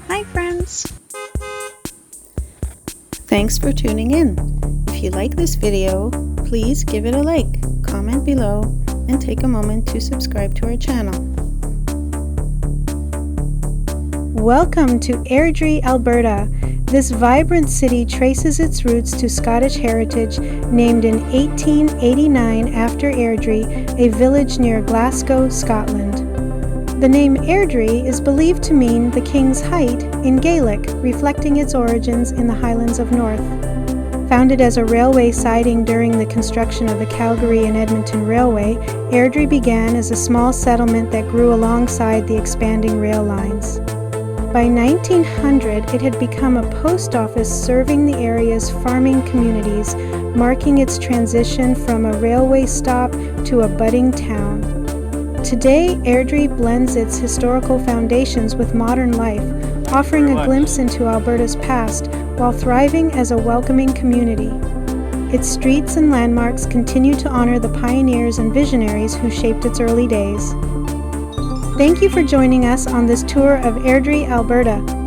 Hi friends! Thanks for tuning in. If you like this video, please give it a like, comment below, and take a moment to subscribe to our channel. Welcome to Airdrie, Alberta. This vibrant city traces its roots to Scottish heritage, named in 1889 after Airdrie, a village near Glasgow, Scotland. The name Airdrie is believed to mean the King's Height in Gaelic, reflecting its origins in the Highlands of North. Founded as a railway siding during the construction of the Calgary and Edmonton Railway, Airdrie began as a small settlement that grew alongside the expanding rail lines. By 1900, it had become a post office serving the area's farming communities, marking its transition from a railway stop to a budding town. Today, Airdrie blends its historical foundations with modern life, offering a glimpse into Alberta's past while thriving as a welcoming community. Its streets and landmarks continue to honor the pioneers and visionaries who shaped its early days. Thank you for joining us on this tour of Airdrie, Alberta.